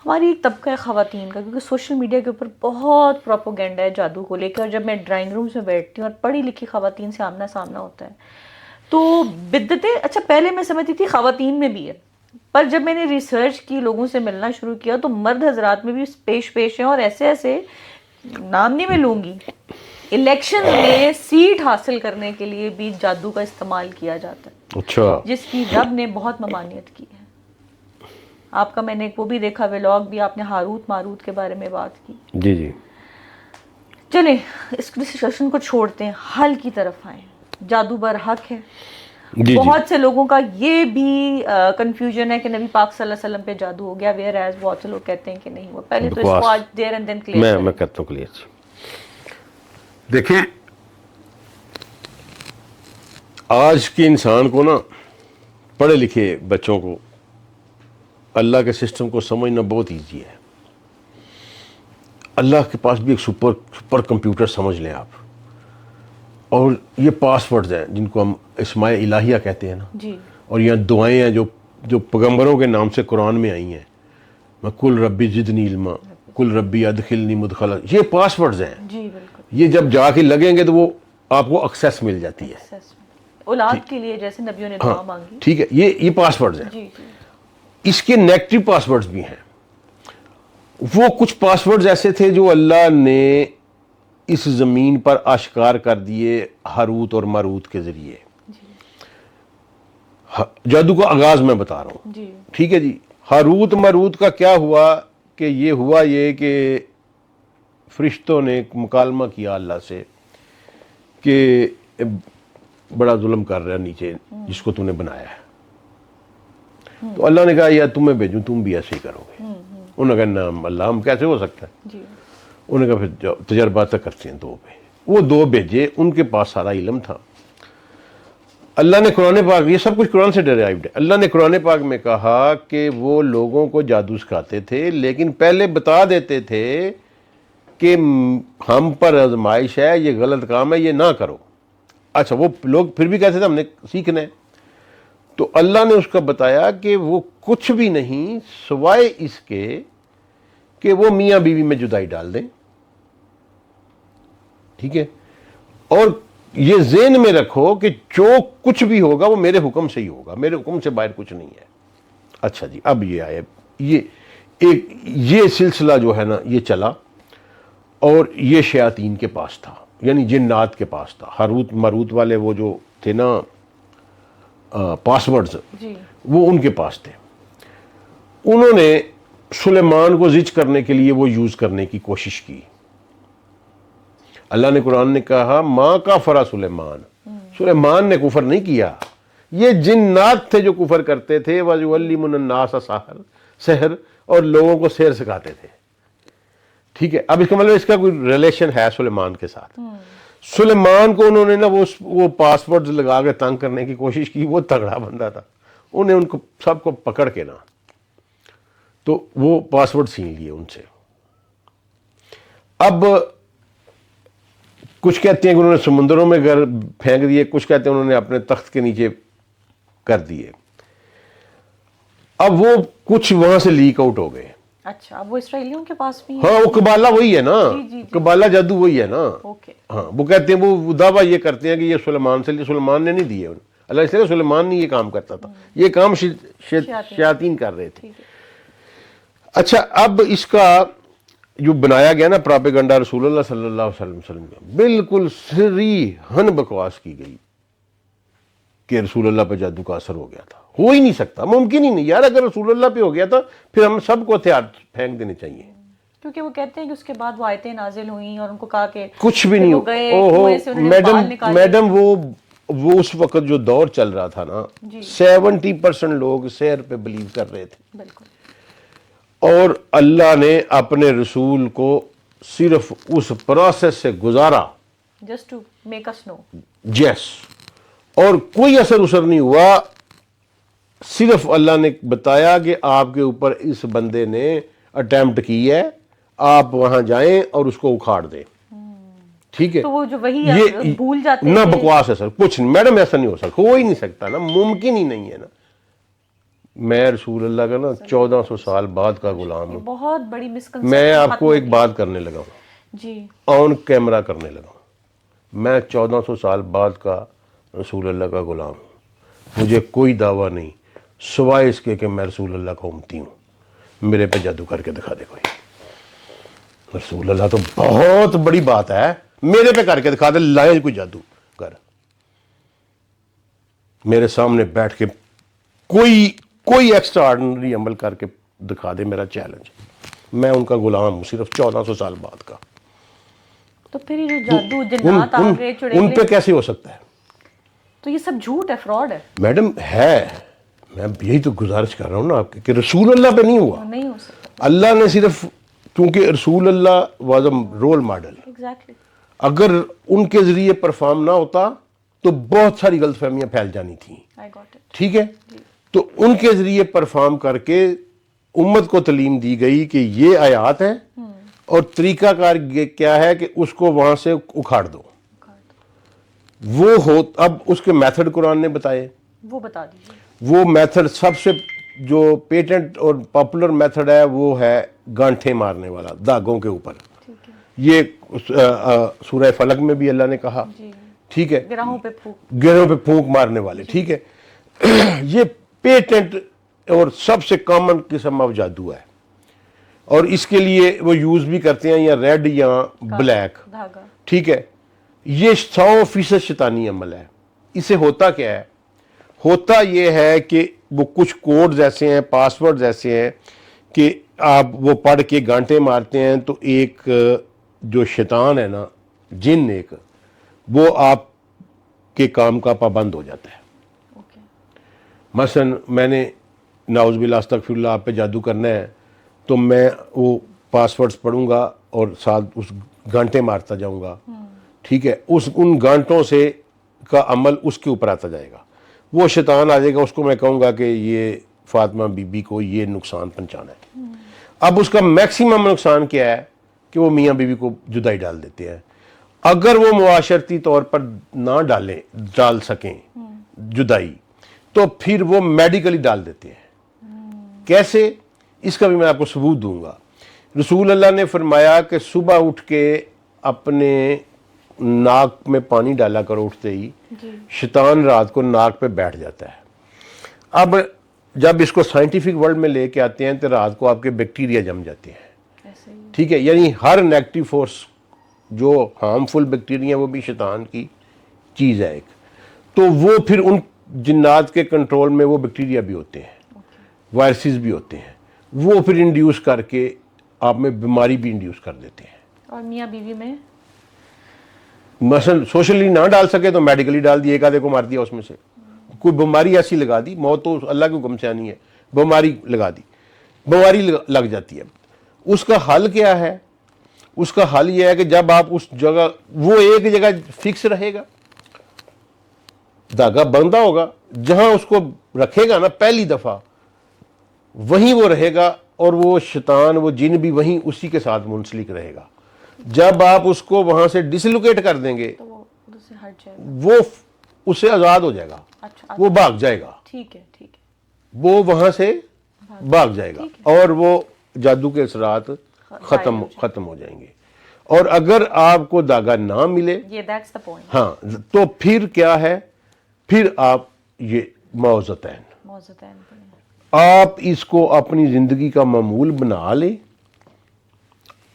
ہماری ایک طبقہ ہے خواتین کا، کیونکہ سوشل میڈیا کے اوپر بہت پروپوگنڈا ہے جادو کو لے کے، اور جب میں ڈرائنگ رومز میں بیٹھتی ہوں اور پڑھی لکھی خواتین سے آمنا سامنا ہوتا ہے تو بدعتیں، اچھا پہلے میں سمجھتی تھی خواتین میں بھی ہے، پر جب میں نے ریسرچ کی، لوگوں سے ملنا شروع کیا، تو مرد حضرات میں بھی پیش ہیں، اور ایسے ایسے نام نہیں میں لوں گی، الیکشن میں سیٹ حاصل کرنے کے لیے بھی جادو کا استعمال کیا جاتا ہے، اچھا جس کی رب نے بہت ممانعت کی ہے۔ آپ کا میں نے وہ بھی دیکھا ولاگ بھی، آپ نے ہاروت ماروت کے بارے میں بات کی۔ جی جی چلیں اس ڈسکشن کو چھوڑتے ہیں، حل کی طرف آئیں۔ جادو برحق ہے، جی جی بہت سے لوگوں کا یہ بھی کنفیوژن ہے کہ نبی پاک صلی اللہ علیہ وسلم پہ جادو ہو گیا، ویئر ایز بہت سے لوگ کہتے ہیں کہ نہیں ہوا۔ پہلے تو اس کو بکواس، آج دیر اینڈ دین کلیئر میں کریں۔ کرتا ہوں کلیئر۔ دیکھیں آج کے انسان کو نا، پڑھے لکھے بچوں کو اللہ کے سسٹم کو سمجھنا بہت ایزی ہے۔ اللہ کے پاس بھی ایک سپر کمپیوٹر سمجھ لیں آپ، اور یہ پاس ورڈز ہیں جن کو ہم اسماء الہیہ کہتے ہیں نا، جی اور یہ دعائیں ہیں جو پیغمبروں کے نام سے قرآن میں آئی ہیں، میں کل ربی زدنی علما، کل ربی ادخلنی مدخلا، یہ پاس ورڈز ہیں۔ جی بالکل، یہ جب جا کے لگیں گے تو وہ آپ کو ایکسیس مل جاتی ہے۔ اولاد کے لیے جیسے نبیوں نے ہاں دعا مانگی۔ ٹھیک ہے، یہ پاس ورڈز ہیں۔ جی جی اس کے نیگیٹو پاس ورڈز بھی ہیں۔ وہ کچھ پاس ورڈز ایسے تھے جو اللہ نے اس زمین پر آشکار کر دیے ہاروت اور ماروت کے ذریعے۔ جادو کا آغاز میں بتا رہا ہوں، جی ٹھیک ہے جی۔ ہاروت ماروت کا کیا ہوا کہ یہ کہ فرشتوں نے ایک مکالمہ کیا اللہ سے کہ بڑا ظلم کر رہا ہے نیچے جس کو تو نے بنایا ہے۔ تو اللہ نے کہا یا تمہیں بھیجوں، تم بھی ایسے ہی کرو گے۔ انہوں نے کہا نہ اللہ، ہم کیسے ہو سکتا ہے؟ جی انہوں نے کہا پھر جاؤ تجربات تک کرتے ہیں دو پہ۔ وہ دو بھیجے، ان کے پاس سارا علم تھا۔ اللہ نے قرآن پاک، یہ سب کچھ قرآن سے ڈرائیوڈ ہے، اللہ نے قرآن پاک میں کہا کہ وہ لوگوں کو جادو سکھاتے تھے، لیکن پہلے بتا دیتے تھے کہ ہم پر آزمائش ہے، یہ غلط کام ہے، یہ نہ کرو۔ اچھا وہ لوگ پھر بھی کہتے تھے ہم نے سیکھنا ہے، تو اللہ نے اس کا بتایا کہ وہ کچھ بھی نہیں سوائے اس کے کہ وہ میاں بیوی میں جدائی ڈال دیں، ٹھیک ہے، اور یہ ذہن میں رکھو کہ جو کچھ بھی ہوگا وہ میرے حکم سے ہی ہوگا، میرے حکم سے باہر کچھ نہیں ہے۔ اچھا جی، اب یہ آئے، یہ سلسلہ جو ہے نا یہ چلا، اور یہ شیاطین کے پاس تھا، یعنی جنات کے پاس تھا۔ ہاروت ماروت والے وہ جو تھے نا پاس ورڈز، جی وہ ان کے پاس تھے۔ انہوں نے سلیمان کو زج کرنے کے لیے وہ یوز کرنے کی کوشش کی۔ اللہ نے قرآن نے کہا ماں کافر سلیمان، سلیمان نے کفر نہیں کیا، یہ جنات تھے جو کفر کرتے تھے۔ وَيُعَلِّمُ النَّاسَ سحر، اور لوگوں کو سحر سکھاتے تھے، ٹھیک ہے۔ اب اس کا مطلب اس کا کوئی ریلیشن ہے سلیمان کے ساتھ۔ سلیمان کو انہوں نے نا وہ پاس ورڈز لگا کے تنگ کرنے کی کوشش کی، وہ تگڑا بندہ تھا، انہیں ان کو سب کو پکڑ کے نا تو وہ پاس ورڈ چھین لیے ان سے۔ اب کچھ کہتے ہیں کہ انہوں نے سمندروں میں گھر پھینک دیے، کچھ کہتے ہیں انہوں نے اپنے تخت کے نیچے کر دیے۔ اب وہ کچھ وہاں سے لیک آؤٹ ہو گئے۔ اچھا، اب وہ اسرائیلیوں کے پاس بھی ہے؟ ہاں وہ قبالہ وہی ہے نا، جی قبالہ جادو وہی ہے نا۔ اوکے، ہاں وہ کہتے ہیں، وہ دعویٰ یہ کرتے ہیں کہ یہ سلیمان سے، سلیمان نے نہیں دیے، اللہ اس لیے سلیمان نہیں یہ کام کرتا تھا، یہ کام شیاطین کر رہے تھے۔ اچھا اب اس کا جو بنایا گیا نا پراپیگنڈا رسول اللہ صلی اللہ علیہ وسلم کا، بالکل صریحاً بکواس کی گئی کہ رسول اللہ پہ جادو کا اثر ہو گیا تھا۔ ہو ہی نہیں سکتا، ممکن ہی نہیں یار، اگر رسول اللہ پہ ہو گیا تھا پھر ہم سب کو ہتھیار پھینک دینے چاہیے۔ کیونکہ وہ کہتے ہیں کہ اس کے بعد وہ آیتیں نازل ہوئیں اور ان کو کہا کہ کچھ بھی نہیں میڈم، وہ اس وقت جو دور چل رہا تھا نا، 70% لوگ سحر پہ بلیو کر رہے تھے، بالکل، اور اللہ نے اپنے رسول کو صرف اس پروسیس سے گزارا، جسٹ ٹو میک اس نو، جیس، اور کوئی اثر نہیں ہوا۔ صرف اللہ نے بتایا کہ آپ کے اوپر اس بندے نے اٹیمپٹ کی ہے، آپ وہاں جائیں اور اس کو اکھاڑ دیں، ٹھیک ہے۔ تو وہ جو وہی بھول جاتے ہیں، نہ بکواس ہے سر، کچھ نہیں میڈم، ایسا نہیں ہو سکتا، ہو ہی نہیں سکتا نا، ممکن ہی نہیں ہے نا۔ میں رسول اللہ کا نا 1400 سال بعد کا غلام ہوں. بہت بڑی مسکنسپشن. میں آپ کو ایک بات کرنے لگا ہوں, جی آن کیمرہ کرنے لگا ہوں. میں 1400 سال بعد کا رسول اللہ کا غلام ہوں. مجھے کوئی دعویٰ نہیں سوائے اس کے کہ میں رسول اللہ کا امتی ہوں. میرے پہ جادو کر کے دکھا دے کوئی. رسول اللہ تو بہت بڑی بات ہے, میرے پہ کر کے دکھا دے, لائے کوئی جادو کر. میرے سامنے بیٹھ کے کوئی ایکسٹرا آرڈنری عمل کر کے دکھا دے, میرا چیلنج. میں ان کا غلام ہوں صرف 1400 سال بعد کا. تو پھر یہ جو جادو جنات آ گئے ان پہ کیسے ہو سکتا ہے؟ تو یہ سب جھوٹ ہے, فراڈ ہے. میڈم ہے, میں یہی تو گزارش کر رہا ہوں نا آپ کی کہ رسول اللہ پہ نہیں ہوا. نہیں ہو سکتا. اللہ نے صرف, کیونکہ رسول اللہ was a role model, exactly. اگر ان کے ذریعے پرفارم نہ ہوتا تو بہت ساری غلط فہمیاں پھیل جانی تھیں. I got it. ٹھیک ہے, تو ان کے ذریعے پرفارم کر کے امت کو تعلیم دی گئی کہ یہ آیات ہیں اور طریقہ کار کیا ہے کہ اس کو وہاں سے اکھاڑ دو. وہ ہو, اب اس کے میتھڈ قرآن نے بتائے, وہ بتا دیجیے. وہ میتھڈ سب سے جو پیٹنٹ اور پاپولر میتھڈ ہے وہ ہے گانٹھے مارنے والا داغوں کے اوپر. ٹھیک ہے. یہ سورہ فلق میں بھی اللہ نے کہا. جی. ٹھیک ہے, گراہوں پہ پھونک. گرہوں پہ پھونک مارنے والے. ٹھیک ہے, یہ پیٹنٹ اور سب سے کامن قسم آف جادو ہے, اور اس کے لیے وہ یوز بھی کرتے ہیں یا ریڈ یا بلیک. دھاگا. ٹھیک ہے, یہ 100% شیطانی عمل ہے. اسے ہوتا کیا ہے؟ ہوتا یہ ہے کہ وہ کچھ کوڈز ایسے ہیں, پاسورڈز ایسے ہیں کہ آپ وہ پڑھ کے گانٹے مارتے ہیں تو ایک جو شیطان ہے نا, جن ایک, وہ آپ کے کام کا پابند ہو جاتا ہے. اوکے. مثلا میں نے نعوذ باللہ استغفر اللہ آپ پہ جادو کرنا ہے تو میں وہ پاسورڈز پڑھوں گا اور ساتھ اس گانٹے مارتا جاؤں گا. ٹھیک ہے, ان گانٹوں سے کا عمل اس کے اوپر آتا جائے گا. وہ شیطان آ جائے گا, اس کو میں کہوں گا کہ یہ فاطمہ بی بی کو یہ نقصان پہنچانا ہے. اب اس کا میکسیمم نقصان کیا ہے کہ وہ میاں بیوی کو جدائی ڈال دیتے ہیں. اگر وہ معاشرتی طور پر نہ ڈال سکیں جدائی, تو پھر وہ میڈیکلی ڈال دیتے ہیں. کیسے؟ اس کا بھی میں آپ کو ثبوت دوں گا. رسول اللہ نے فرمایا کہ صبح اٹھ کے اپنے ناک میں پانی ڈالا کرو اٹھتے ہی, شیطان رات کو ناک پہ بیٹھ جاتا ہے. اب جب اس کو سائنٹیفک ورلڈ میں لے کے آتے ہیں تو رات کو آپ کے بیکٹیریا جم جاتے ہیں. ٹھیک ہے, یعنی ہر نیگیٹو فورس جو ہارمفل بیکٹیریا وہ بھی شیطان کی چیز ہے ایک. تو وہ پھر ان جنات کے کنٹرول میں وہ بیکٹیریا بھی ہوتے ہیں, وائرسز بھی ہوتے ہیں, وہ پھر انڈیوس کر کے آپ میں بیماری بھی انڈیوس کر دیتے ہیں. اور میاں بیوی میں مثلا سوشلی نہ ڈال سکے تو میڈیکلی ڈال دی, ایک آدھے کو مار دیا, اس میں سے کوئی بیماری ایسی لگا دی, موت تو اللہ کے حکم سے آنی ہے, بیماری لگا دی, بیماری لگ جاتی ہے. اس کا حل کیا ہے؟ اس کا حل یہ ہے کہ جب آپ اس جگہ, وہ ایک جگہ فکس رہے گا, دھاگا بندھا ہوگا, جہاں اس کو رکھے گا نا پہلی دفعہ وہیں وہ رہے گا, اور وہ شیطان وہ جن بھی وہیں اسی کے ساتھ منسلک رہے گا. جب آپ اس کو وہاں سے ڈسلوکیٹ کر دیں گے تو وہ ادھر سے ہٹ جائے گا, وہ اس سے آزاد ہو جائے گا. اچھا, وہ بھاگ جائے گا, ٹھیک ہے, ٹھیک ہے. وہ وہاں سے بھاگ جائے گا, اور وہ جادو کے اثرات ختم ہو جائیں گے. اور اگر آپ کو دھاگا نہ ملے, یہ دیٹس دا پوائنٹ. ہاں, تو پھر کیا ہے, پھر آپ یہ معوذتین, موزتین پڑھیں. آپ اس کو اپنی زندگی کا معمول بنا لیں,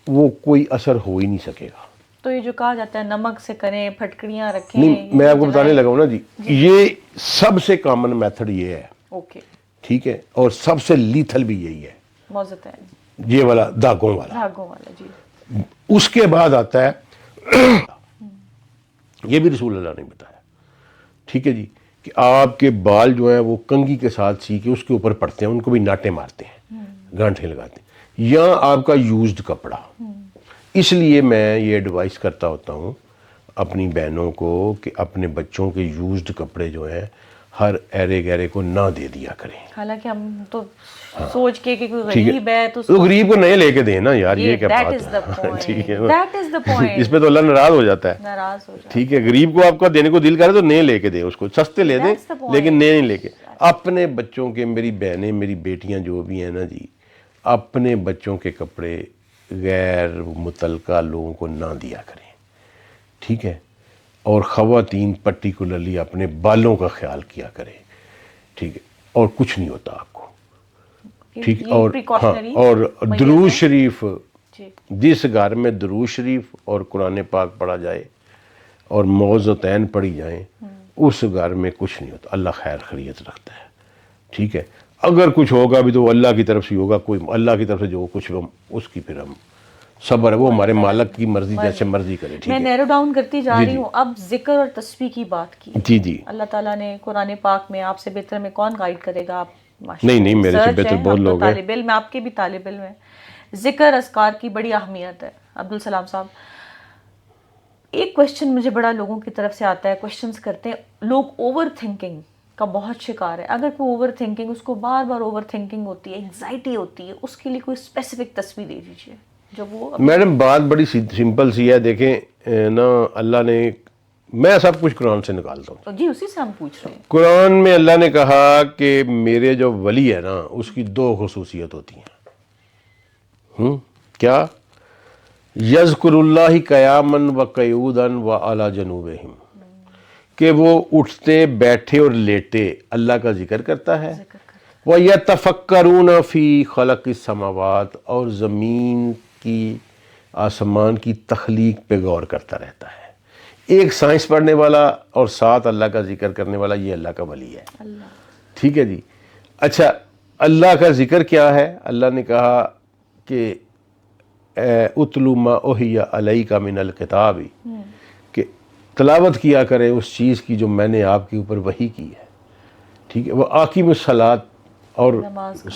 وہ کوئی اثر ہو ہی نہیں سکے گا. تو یہ جو کہا جاتا ہے نمک سے کریں, پھٹکڑیاں رکھیں, نہیں, میں آپ کو بتانے لگا ہوں نا جی, یہ سب سے کامن میتھڈ یہ ہے. اوکے. ٹھیک ہے, اور سب سے لیتھل بھی یہی ہے, موزتین, یہ والا دھاگوں والا. دھاگوں والا. جی. اس کے بعد آتا ہے یہ بھی رسول اللہ نے بتایا. ٹھیک ہے جی, کہ آپ کے بال جو ہیں وہ کنگھی کے ساتھ سی کے اس کے اوپر پڑتے ہیں, ان کو بھی ناٹے مارتے ہیں, گانٹھے لگاتے ہیں, یا آپ کا یوزڈ کپڑا. اس لیے میں یہ ایڈوائس کرتا ہوتا ہوں اپنی بہنوں کو کہ اپنے بچوں کے یوزڈ کپڑے جو ہیں ہر ایرے گہرے کو نہ دے دیا کریں. حالانکہ ہم تو سوچ کے کہ کوئی ٹھیک غریب ہے تو تو غریب کو نئے لے کے دیں نا یار, یہ کیا that بات is the ہے. point. ٹھیک ہے, That is the point. اس پہ تو اللہ ناراض ہو جاتا ہے. ناراض ہو جائے. ٹھیک ہے, غریب کو آپ کا دینے کو دل کرے تو نئے لے کے دیں, اس کو سستے لے دیں That's the point. لیکن نئے نہیں لے کے. اپنے بچوں کے، میری بہنیں میری بیٹیاں جو بھی ہیں نا جی، اپنے بچوں کے کپڑے غیر متعلقہ لوگوں کو نہ دیا کریں، ٹھیک ہے؟ اور خواتین پرٹیکولرلی اپنے بالوں کا خیال کیا کریں، ٹھیک ہے؟ اور کچھ نہیں ہوتا آپ کو، ٹھیک؟ یہ اور ہاں، precautionary اور measures درود ہیں۔ شریف، جی جس گھر میں درود شریف اور قرآن پاک پڑھا جائے اور موعظتین پڑھی جائیں، اس گھر میں کچھ نہیں ہوتا، اللہ خیر خیریت رکھتا ہے، ٹھیک ہے؟ اگر کچھ ہوگا بھی تو وہ اللہ کی طرف سے ہوگا، کوئی اللہ کی طرف سے جو کچھ ہم اس کی پھر ہم صبر ہے، وہ ہمارے مالک کی مرضی، جیسے مرضی کرے، ٹھیک میں ہے؟ نیرو ڈاؤن کرتی جا جی رہی جی ہوں، اب ذکر اور تسبیح کی بات کی ہے۔ جی جی، اللہ تعالیٰ نے قرآن پاک میں آپ سے بہتر میں کون گائیڈ کرے گا؟ آپ نہیں ماشاءاللہ نہیں، میرے سے ریسرچ بہتر ہے، بہت ہم تو لوگ ہیں۔ طالب علم، آپ کے بھی طالب علم ہیں۔ ذکر اذکار کی بڑی اہمیت ہے۔ عبدالسلام صاحب، ایک کوشچن مجھے بڑا لوگوں کی طرف سے آتا ہے، کوشچنز کرتے ہیں لوگ، اوور تھنکنگ کا بہت شکار ہے۔ اگر کوئی اوور تھنکنگ، اس کو بار بار اوور تھنکنگ ہوتی ہے، انگزائٹی ہوتی ہے، اس کے لیے کوئی اسپیسیفک تصویر دے دیجیے جو وہ میڈم بات بڑی سمپل سی ہے، دیکھیں نا، اللہ نے، میں سب کچھ قرآن سے نکالتا ہوں۔ جی اسی سے ہم پوچھ رہے ہیں۔ قرآن میں اللہ نے کہا کہ میرے جو ولی ہے نا، اس کی دو خصوصیت ہوتی ہیں، کیا؟ یذکر اللہ قیاما و قعودا و علی جنوبہم، کہ وہ اٹھتے بیٹھے اور لیٹے اللہ کا ذکر کرتا ہے، وَيَتَفَكَّرُونَ فِي خَلَقِ السَّمَاوَاتِ، اور زمین کی، آسمان کی تخلیق پہ غور کرتا رہتا ہے۔ ایک سائنس پڑھنے والا اور ساتھ اللہ کا ذکر کرنے والا، یہ اللہ کا ولی ہے، ٹھیک ہے جی؟ اچھا، اللہ کا ذکر کیا ہے؟ اللہ نے کہا کہ اتلو ما اوحی علیک من الکتاب، کہ تلاوت کیا کرے اس چیز کی جو میں نے آپ کے اوپر وحی کی ہے، ٹھیک ہے؟ وہ آقیم الصلاۃ، اور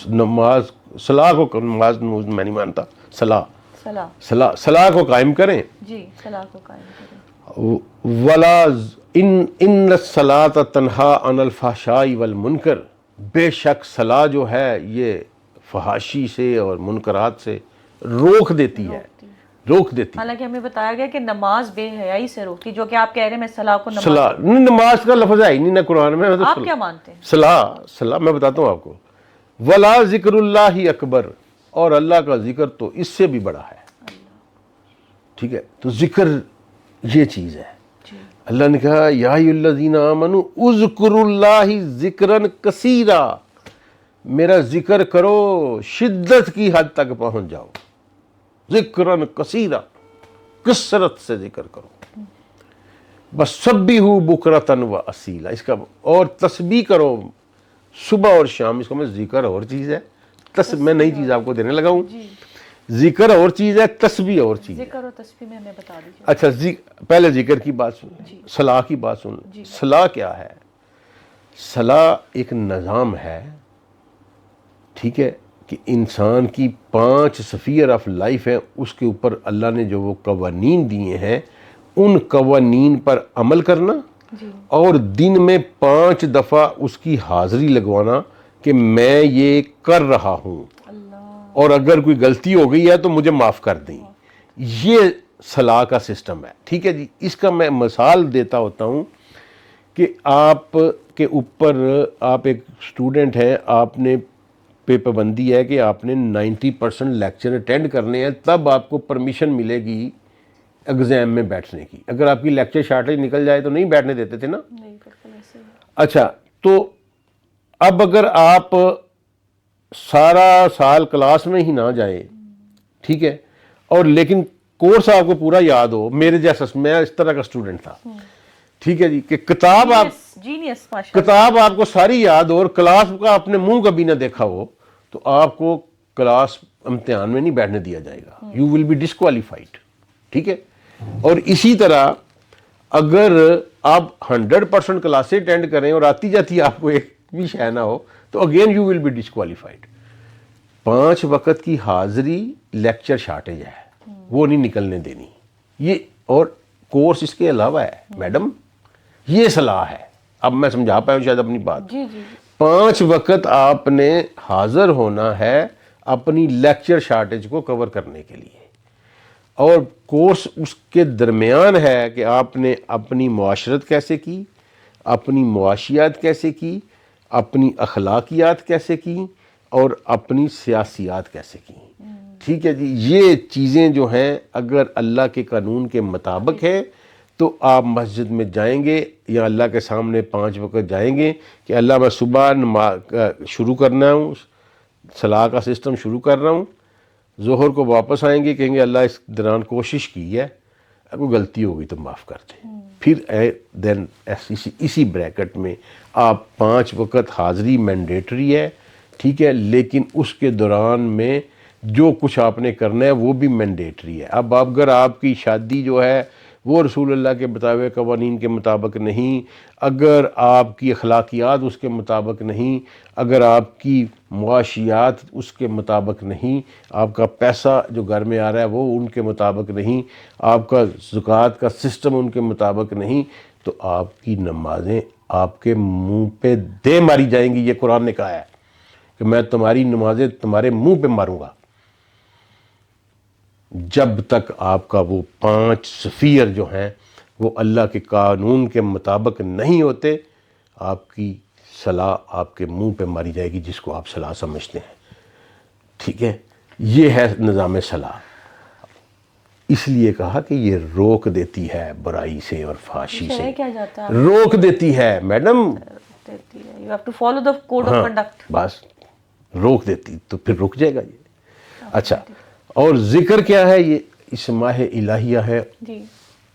نماز، صلاح کو، نماز میں نہیں مانتا، صلاح کو قائم کریں، جی صلاح کو قائم کریں۔ ولا ان الصلاۃ تنہا عن الفحشاء والمنکر، بے شک صلاح جو ہے یہ فحاشی سے اور منکرات سے روک دیتی ہے، روک دیتی ہے۔ حالانکہ ہمیں بتایا گیا کہ نماز بے حیائی سے روکتی، جو کہ آپ کہہ رہے ہیں میں صلاح کو نماز، صلاح نماز کا لفظ ہے ہی نہیں نا قرآن میں، آپ کیا مانتے ہیں؟ صلاح میں بتاتا ہوں آپ کو، ولا ذکر اللہ اکبر، اور اللہ کا ذکر تو اس سے بھی بڑا ہے، ٹھیک ہے؟ تو ذکر یہ چیز ہے۔ اللہ نے کہا یا ایھا الذین آمنوا اذکروا اللہ ذکرا کثیرا، میرا ذکر کرو، شدت کی حد تک پہنچ جاؤ، ذکرا کثیرا، کثرت سے ذکر کرو، بس سبحوا بکرۃ و اصیلا، اس کا اور تسبیح کرو صبح اور شام۔ اس کو میں ذکر اور چیز ہے، میں نئی چیز آپ کو دینے لگا ہوں، ذکر اور چیز ہے، تسبیح اور چیز ہے۔ ذکر اور تسبیح میں ہمیں بتا دیجیے۔ اچھا، پہلے ذکر کی بات سن لیں، صلاح کی بات سن لیں۔ صلاح کیا ہے؟ صلاح ایک نظام ہے، ٹھیک ہے، کہ انسان کی 5 سفیر آف لائف ہیں، اس کے اوپر اللہ نے جو وہ قوانین دیے ہیں، ان قوانین پر عمل کرنا، اور دن میں 5 دفعہ اس کی حاضری لگوانا کہ میں یہ کر رہا ہوں، اور اگر کوئی غلطی ہو گئی ہے تو مجھے معاف کر دیں۔ یہ صلاح کا سسٹم ہے، ٹھیک ہے جی؟ اس کا میں مثال دیتا ہوتا ہوں کہ آپ کے اوپر، آپ ایک اسٹوڈنٹ ہیں، آپ نے پہ پابندی ہے کہ آپ نے 90% لیکچر اٹینڈ کرنے ہیں، تب آپ کو پرمیشن ملے گی ایگزام میں بیٹھنے کی۔ اگر آپ کی لیکچر شارٹیج نکل جائے تو نہیں بیٹھنے دیتے تھے نا؟ اچھا، تو اب اگر آپ سارا سال کلاس میں ہی نہ جائیں، ٹھیک ہے، اور لیکن کورس آپ کو پورا یاد ہو، میرے جیسا، میں اس طرح کا اسٹوڈنٹ تھا، ٹھیک ہے جی، کہ کتاب آپ کو ساری یاد ہو اور کلاس کا آپ نے منہ کبھی نہ دیکھا ہو، تو آپ کو کلاس امتحان میں نہیں بیٹھنے دیا جائے گا، یو ول بی ڈسکوالیفائڈ، ٹھیک ہے؟ اور اسی طرح اگر آپ 100% کلاسیں اٹینڈ کریں اور آتی جاتی آپ کو ایک بھی شے نہ ہو، تو again you will be disqualified. 5 وقت کی حاضری لیکچر شارٹیج ہے، وہ نہیں نکلنے دینی، یہ، اور کورس اس کے علاوہ ہے میڈم، یہ صلاح ہے۔ اب میں سمجھا پایا ہوں شاید اپنی بات۔ 5 وقت آپ نے حاضر ہونا ہے اپنی لیکچر شارٹیج کو کور کرنے کے لیے، اور کورس اس کے درمیان ہے کہ آپ نے اپنی معاشرت کیسے کی، اپنی معاشیات کیسے کی، اپنی اخلاقیات کیسے کیں اور اپنی سیاسیات کیسے کیں. ٹھیک ہے جی. یہ چیزیں جو ہیں اگر اللہ کے قانون کے مطابق ہے تو آپ مسجد میں جائیں گے یا اللہ کے سامنے 5 وقت جائیں گے کہ اللہ میں صبح شروع کرنا ہوں، صلاح کا سسٹم شروع کر رہا ہوں، ظہر کو واپس آئیں گے، کہیں گے اللہ اس دوران کوشش کی ہے، اگر کوئی غلطی ہوگی تو معاف کر دیں. پھر دین اسی بریکٹ میں آپ 5 وقت حاضری مینڈیٹری ہے. ٹھیک ہے، لیکن اس کے دوران میں جو کچھ آپ نے کرنا ہے وہ بھی مینڈیٹری ہے. اب اگر آپ کی شادی جو ہے وہ رسول اللہ کے بتائے قوانین کے مطابق نہیں، اگر آپ کی اخلاقیات اس کے مطابق نہیں، اگر آپ کی معاشیات اس کے مطابق نہیں، آپ کا پیسہ جو گھر میں آ رہا ہے وہ ان کے مطابق نہیں، آپ کا زکوٰۃ کا سسٹم ان کے مطابق نہیں، تو آپ کی نمازیں آپ کے منہ پہ دے ماری جائیں گی. یہ قرآن نے کہا ہے کہ میں تمہاری نمازیں تمہارے منہ پہ ماروں گا جب تک آپ کا وہ 5 سفیر جو ہیں وہ اللہ کے قانون کے مطابق نہیں ہوتے. آپ کی صلاح آپ کے منہ پہ ماری جائے گی جس کو آپ صلاح سمجھتے ہیں. ٹھیک ہے، یہ ہے نظام صلاح. اس لیے کہا کہ یہ روک دیتی ہے برائی سے اور فحاشی سے، کیا جاتا ہے روک دیتی ہے madam. You have to follow the code of conduct. بس روک دیتی تو پھر رک جائے گا یہ. اچھا، اور ذکر کیا ہے؟ یہ اسماء الہیہ ہے جی،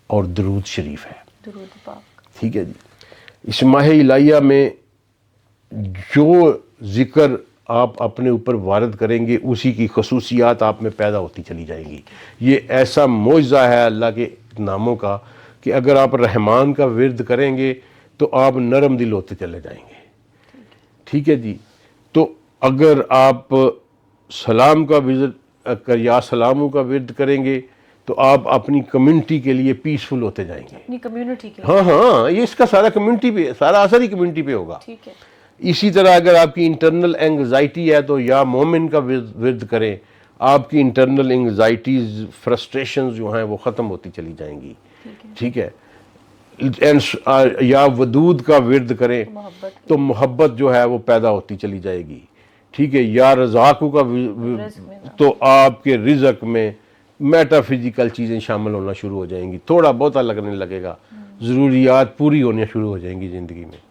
اور درود شریف ہے. درود پاک. ٹھیک ہے جی. اسماء الہیہ میں جو ذکر آپ اپنے اوپر وارد کریں گے اسی کی خصوصیات آپ میں پیدا ہوتی چلی جائیں گی. یہ ایسا معجزہ ہے اللہ کے ناموں کا کہ اگر آپ رحمان کا ورد کریں گے تو آپ نرم دل ہوتے چلے جائیں گے. ٹھیک ہے جی. تو اگر آپ سلام کا یا سلاموں کا ورد کریں گے تو آپ اپنی کمیونٹی کے لیے پیسفل ہوتے جائیں گے. اپنی کمیونٹی کے ہاں، یہ اس کا سارا کمیونٹی پہ، سارا اثر ہی کمیونٹی پہ ہوگا. ٹھیک ہے. اسی طرح اگر آپ کی انٹرنل اینگزائٹی ہے تو یا مومن کا ورد کریں، آپ کی انٹرنل اینگزائٹیز فرسٹریشنز جو ہیں وہ ختم ہوتی چلی جائیں گی. ٹھیک ہے. یا ودود کا ورد کریں تو محبت جو ہے وہ پیدا ہوتی چلی جائے گی. ٹھیک ہے. یا رزاقوں کا تو آپ کے رزق میں میٹا فزیکل چیزیں شامل ہونا شروع ہو جائیں گی، تھوڑا بہت لگنے لگے گا، ضروریات پوری ہونے شروع ہو جائیں گی زندگی میں.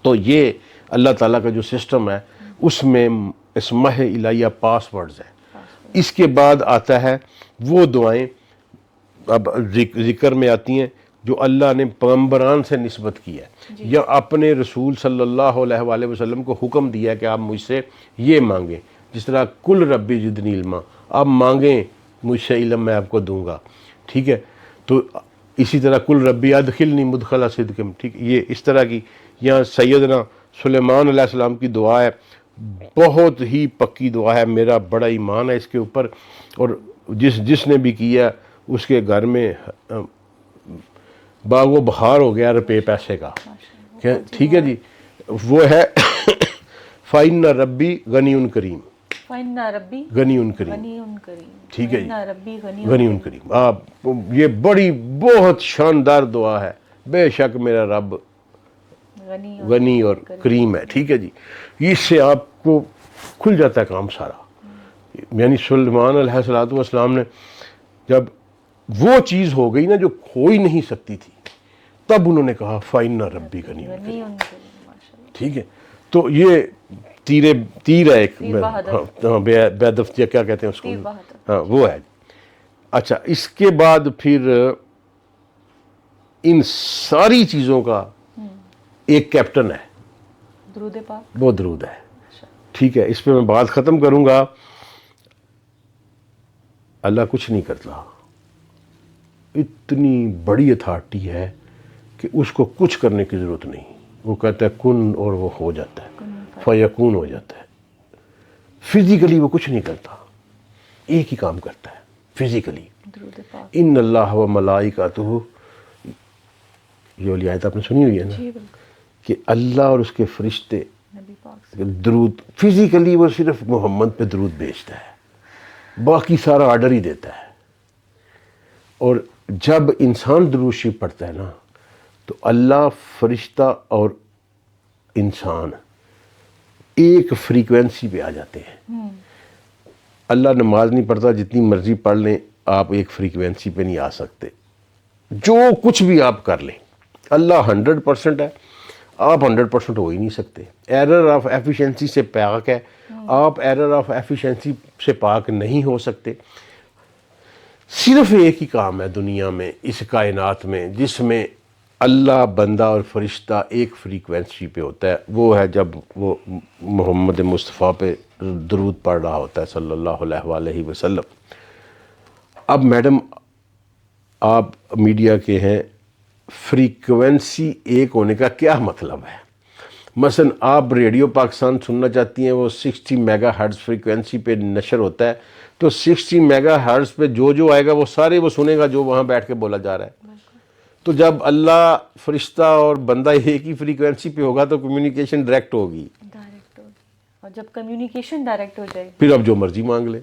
تو یہ اللہ تعالیٰ کا جو سسٹم ہے اس میں اسماء الہیہ پاس ورڈز ہیں. اس کے بعد آتا ہے وہ دعائیں اب ذکر میں آتی ہیں جو اللہ نے پیغمبران سے نسبت کی ہے یا اپنے رسول صلی اللہ علیہ وآلہ وسلم کو حکم دیا ہے کہ آپ مجھ سے یہ مانگیں. جس طرح کل ربی زدنی علما، آپ مانگیں مجھ سے علم میں آپ کو دوں گا. ٹھیک ہے. تو اسی طرح کل ربی ادخلنی مدخل صدق. ٹھیک، یہ اس طرح کی. یہاں سیدنا سلیمان علیہ السلام کی دعا ہے، بہت ہی پکی دعا ہے، میرا بڑا ایمان ہے اس کے اوپر، اور جس نے بھی کیا اس کے گھر میں باغ و بہار ہو گیا روپے پیسے کا. ٹھیک ہے جی. وہ ہے فَإِنَّ ربی غنی کریم. فَإِنَّ ربی غنی کریم. غنی کریم. ٹھیک ہے جی. فَإِنَّ ربی غنی کریم. آپ یہ بڑی بہت شاندار دعا ہے. بے شک میرا رب غنی اور کریم ہے. ٹھیک ہے جی. اس سے آپ کو کھل جاتا ہے کام سارا. یعنی سلیمان علیہ السلام نے جب وہ چیز ہو گئی نا جو کھو ہی نہیں سکتی تھی، تب انہوں نے کہا فَإِنَّ ربی غنی کریم. ٹھیک ہے. تو یہ تیر ہے ایک، بے دفتیہ کیا کہتے ہیں اس کو، ہاں وہ ہے. اچھا، اس کے بعد پھر ان ساری چیزوں کا ایک کیپٹن ہے، درود پاک. وہ درود ہے. ٹھیک ہے. اس پہ میں بات ختم کروں گا. اللہ کچھ نہیں کرتا، اتنی بڑی اتھارٹی ہے کہ اس کو کچھ کرنے کی ضرورت نہیں. وہ کہتا ہے کن اور وہ ہو جاتا ہے، فیکون ہو جاتا ہے. فزیکلی وہ کچھ نہیں کرتا، ایک ہی کام کرتا ہے فزیکلی. ان اللہ و ملائکتہ، یہ والی آیت آپ نے سنی ہوئی ہے نا کہ اللہ اور اس کے فرشتے درود، فزیکلی وہ صرف محمد پہ درود بھیجتا ہے، باقی سارا آرڈر ہی دیتا ہے. اور جب انسان درود شریف پڑھتا ہے نا تو اللہ، فرشتہ اور انسان ایک فریکوینسی پہ آ جاتے ہیں. اللہ نماز نہیں پڑھتا، جتنی مرضی پڑھ لیں آپ ایک فریکوینسی پہ نہیں آ سکتے. جو کچھ بھی آپ کر لیں اللہ 100% ہے، آپ 100% ہو ہی نہیں سکتے. ایرر آف ایفیشنسی سے پاک ہے، آپ ایرر آف ایفیشنسی سے پاک نہیں ہو سکتے. صرف ایک ہی کام ہے دنیا میں، اس کائنات میں، جس میں اللہ، بندہ اور فرشتہ ایک فریکوینسی پہ ہوتا ہے، وہ ہے جب وہ محمد مصطفیٰ پہ درود پڑھ رہا ہوتا ہے صلی اللہ علیہ وآلہ وسلم. اب میڈم آپ میڈیا کے ہیں، فریکوینسی ایک ہونے کا کیا مطلب ہے؟ مثلا آپ ریڈیو پاکستان سننا چاہتی ہیں، وہ 60 میگا ہرٹز فریکوینسی پہ نشر ہوتا ہے، تو 60 میگا ہرٹز پہ جو آئے گا وہ سارے وہ سنے گا جو وہاں بیٹھ کے بولا جا رہا ہے. تو جب اللہ، فرشتہ اور بندہ ایک ہی فریکوینسی پہ ہوگا تو کمیونیکیشن ڈائریکٹ ہوگی. ڈائریکٹ ہوگی، اور جب کمیونیکیشن ڈائریکٹ ہو جائے پھر اب جو مرضی مانگ لے.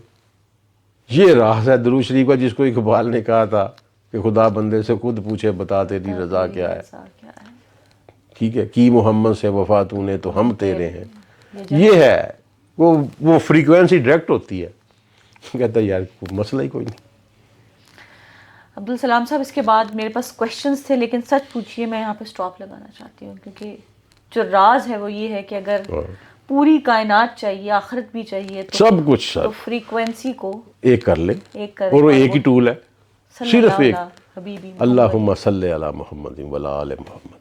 یہ راز ہے درود شریف کا، جس کو اقبال نے کہا تھا کہ خدا بندے سے خود پوچھے بتا تیری رضا کیا ہے. ٹھیک ہے، کی محمد سے وفا تو نے تو ہم تیرے ہیں. یہ ہے وہ فریکوینسی ڈائریکٹ ہوتی ہے. کہتا ہے یار کوئی مسئلہ ہی کوئی نہیں. عبدالسلام صاحب، اس کے بعد میرے پاس کویشچنس تھے، لیکن سچ پوچھیے میں یہاں پہ سٹاپ لگانا چاہتی ہوں، کیونکہ جو راز ہے وہ یہ ہے کہ اگر پوری کائنات چاہیے، آخرت بھی چاہیے، تو سب کچھ تو فریکوینسی کو ایک کر لے، ایک کرے، اور وہ ایک ہی ٹول ہے، صلی صرف اللہ ایک. علیہ حبیبی اللہم صلی علی محمد وعلی آل محمد.